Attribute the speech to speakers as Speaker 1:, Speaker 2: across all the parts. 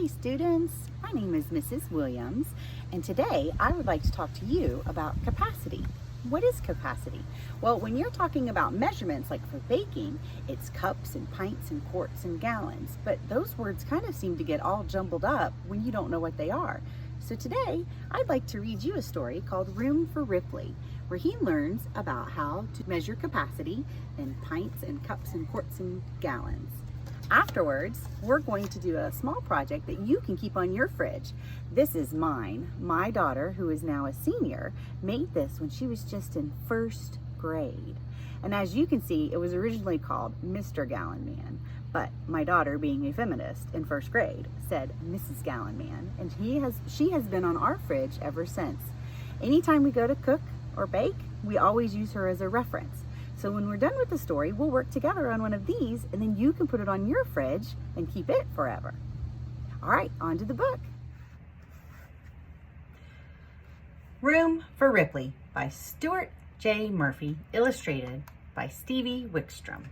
Speaker 1: Hi students, my name is Mrs. Williams, and today I would like to talk to you about capacity. What is capacity? Well, when you're talking about measurements like for baking, it's cups and pints and quarts and gallons, but those words kind of seem to get all jumbled up when you don't know what they are. So today I'd like to read you a story called Room for Ripley, where he learns about how to measure capacity in pints and cups and quarts and gallons. Afterwards, we're going to do a small project that you can keep on your fridge. This is mine. My daughter, who is now a senior, made this when she was just in first grade. And as you can see, it was originally called Mr. Gallon Man, but my daughter, being a feminist in first grade, said Mrs. Gallon Man, and she has been on our fridge ever since. Anytime we go to cook or bake, we always use her as a reference. So when we're done with the story, we'll work together on one of these, and then you can put it on your fridge and keep it forever. All right, on to the book. Room for Ripley by Stuart J. Murphy, illustrated by Stevie Wickstrom.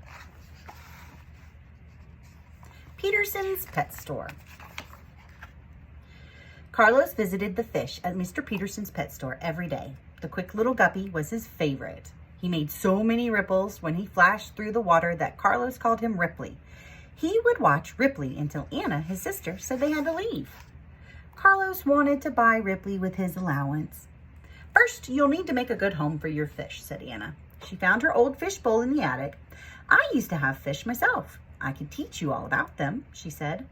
Speaker 1: Peterson's Pet Store. Carlos visited the fish at Mr. Peterson's pet store every day. The quick little guppy was his favorite. He made so many ripples when he flashed through the water that Carlos called him Ripley. He would watch Ripley until Anna, his sister, said they had to leave. Carlos wanted to buy Ripley with his allowance. First, you'll need to make a good home for your fish, said Anna. She found her old fish bowl in the attic. I used to have fish myself. I can teach you all about them, she said.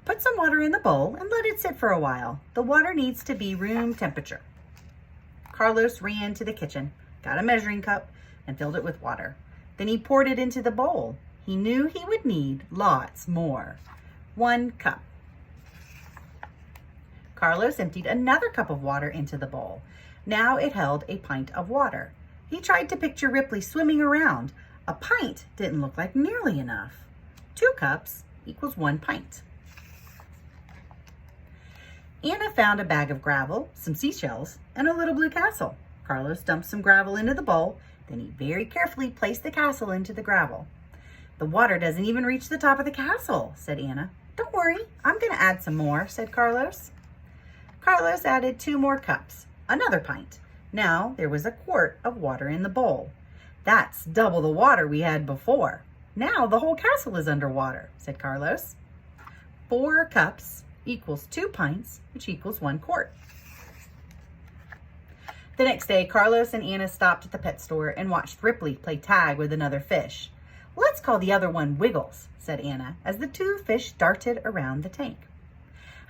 Speaker 1: Put some water in the bowl and let it sit for a while. The water needs to be room temperature. Carlos ran to the kitchen, got a measuring cup, and filled it with water. Then he poured it into the bowl. He knew he would need lots more. 1 cup. Carlos emptied another cup of water into the bowl. Now it held a pint of water. He tried to picture Ripley swimming around. A pint didn't look like nearly enough. 2 cups equals 1 pint. Anna found a bag of gravel, some seashells, and a little blue castle. Carlos dumped some gravel into the bowl, then he very carefully placed the castle into the gravel. The water doesn't even reach the top of the castle, said Anna. Don't worry, I'm going to add some more, said Carlos. Carlos added 2 more cups, another pint. Now there was a quart of water in the bowl. That's double the water we had before. Now the whole castle is underwater, said Carlos. 4 cups equals 2 pints, which equals 1 quart. The next day, Carlos and Anna stopped at the pet store and watched Ripley play tag with another fish. Let's call the other one Wiggles, said Anna, as the 2 fish darted around the tank.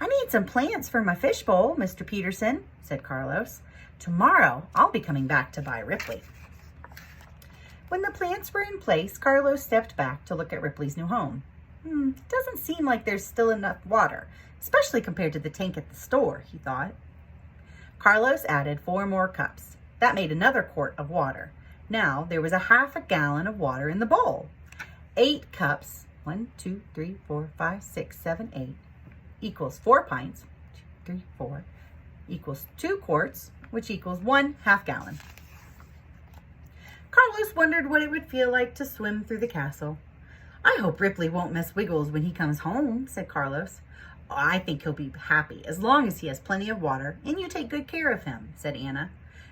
Speaker 1: I need some plants for my fish bowl, Mr. Peterson, said Carlos. Tomorrow, I'll be coming back to buy Ripley. When the plants were in place, Carlos stepped back to look at Ripley's new home. Doesn't seem like there's still enough water, especially compared to the tank at the store, he thought. Carlos added 4 more cups. That made another quart of water. Now there was a half a gallon of water in the bowl. 8 cups, 1, 2, 3, 4, 5, 6, 7, 8, equals 4 pints, 2, 3, 4, equals 2 quarts, which equals 1 half gallon. Carlos wondered what it would feel like to swim through the castle. I hope Ripley won't miss Wiggles when he comes home, said Carlos. I think he'll be happy as long as he has plenty of water and you take good care of him, said Anna.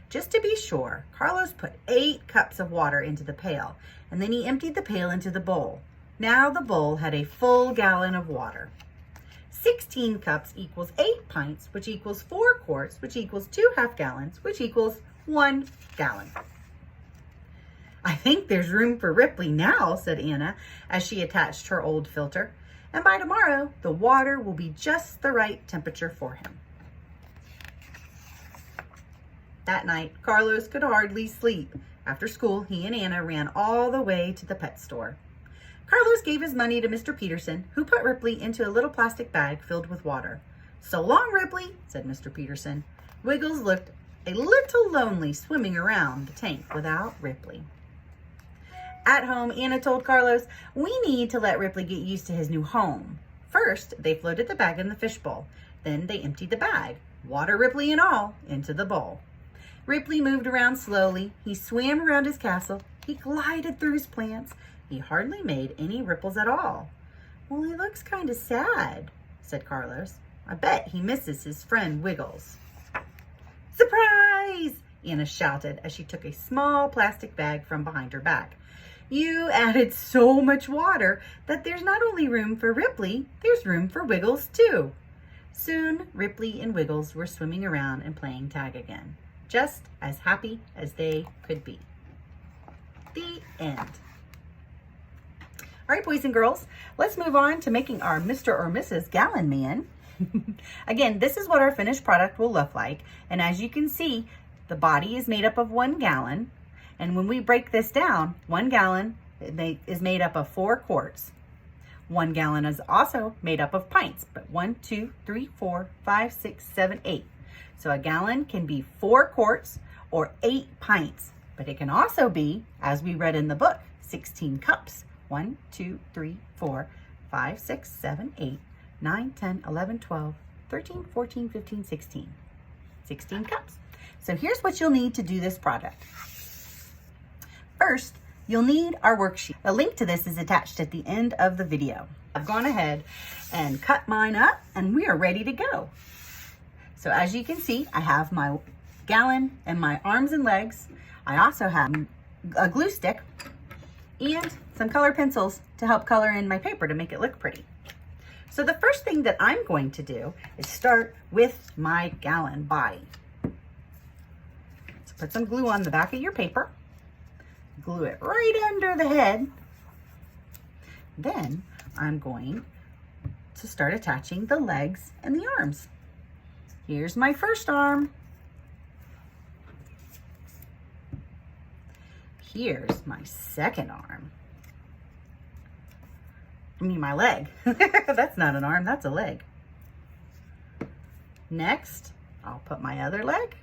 Speaker 1: Just to be sure, Carlos put 8 cups of water into the pail, and then he emptied the pail into the bowl. Now the bowl had a full gallon of water. 16 cups equals 8 pints, which equals 4 quarts, which equals 2 half gallons, which equals 1 gallon. I think there's room for Ripley now, said Anna, as she attached her old filter. And by tomorrow, the water will be just the right temperature for him. That night, Carlos could hardly sleep. After school, he and Anna ran all the way to the pet store. Carlos gave his money to Mr. Peterson, who put Ripley into a little plastic bag filled with water. So long, Ripley, said Mr. Peterson. Wiggles looked a little lonely swimming around the tank without Ripley. At home, Anna told Carlos, we need to let Ripley get used to his new home. First, they floated the bag in the fishbowl. Then they emptied the bag, water Ripley and all, into the bowl. Ripley moved around slowly. He swam around his castle. He glided through his plants. He hardly made any ripples at all. Well, he looks kind of sad, said Carlos. I bet he misses his friend Wiggles. Surprise! Anna shouted as she took a small plastic bag from behind her back. You added so much water that there's not only room for Ripley, there's room for Wiggles too. Soon, Ripley and Wiggles were swimming around and playing tag again, just as happy as they could be. The end. All right, boys and girls, let's move on to making our Mr. or Mrs. Gallon Man. Again, this is what our finished product will look like. And as you can see, the body is made up of 1 gallon. And when we break this down, 1 gallon is made up of 4 quarts. 1 gallon is also made up of pints, but 1, 2, 3, 4, 5, 6, 7, 8. So a gallon can be 4 quarts or 8 pints, but it can also be, as we read in the book, 16 cups. 1, 2, 3, 4, 5, 6, 7, 8, 9, 10, 11, 12, 13, 14, 15, 16. 16 cups. So here's what you'll need to do this project. First, you'll need our worksheet. A link to this is attached at the end of the video. I've gone ahead and cut mine up and we are ready to go. So as you can see, I have my gallon and my arms and legs. I also have a glue stick and some color pencils to help color in my paper to make it look pretty. So the first thing that I'm going to do is start with my gallon body. So put some glue on the back of your paper. Glue it right under the head. Then I'm going to start attaching the legs and the arms. Here's my first arm. Here's my second arm. I mean my leg. That's not an arm, that's a leg. Next, I'll put my other leg.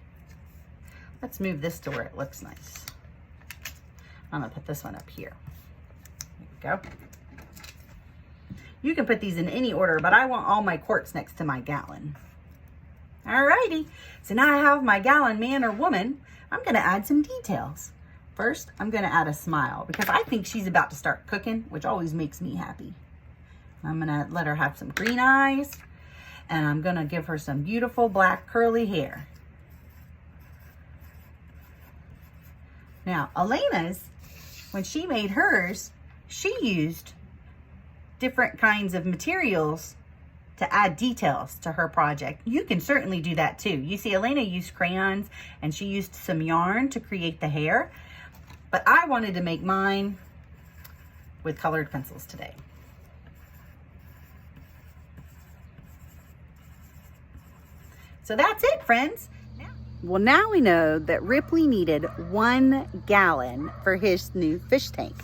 Speaker 1: Let's move this to where it looks nice. I'm gonna put this one up here. There we go. You can put these in any order, but I want all my quarts next to my gallon. Alrighty, so now I have my gallon man or woman. I'm gonna add some details. First, I'm gonna add a smile because I think she's about to start cooking, which always makes me happy. I'm gonna let her have some green eyes and I'm gonna give her some beautiful black curly hair. Now, Elena's, when she made hers, she used different kinds of materials to add details to her project. You can certainly do that too. You see, Elena used crayons and she used some yarn to create the hair, but I wanted to make mine with colored pencils today. So that's it, friends. Well, now we know that Ripley needed 1 gallon for his new fish tank.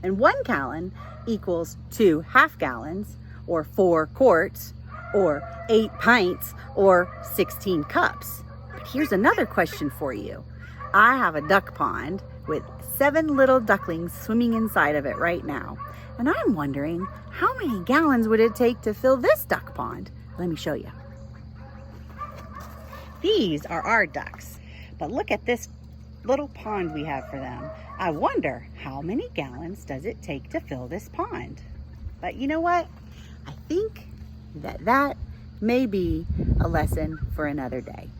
Speaker 1: And 1 gallon equals 2 half gallons, or 4 quarts, or 8 pints, or 16 cups. But here's another question for you. I have a duck pond with 7 little ducklings swimming inside of it right now. And I'm wondering, how many gallons would it take to fill this duck pond? Let me show you. These are our ducks, but look at this little pond we have for them. I wonder, how many gallons does it take to fill this pond? But you know what? I think that may be a lesson for another day.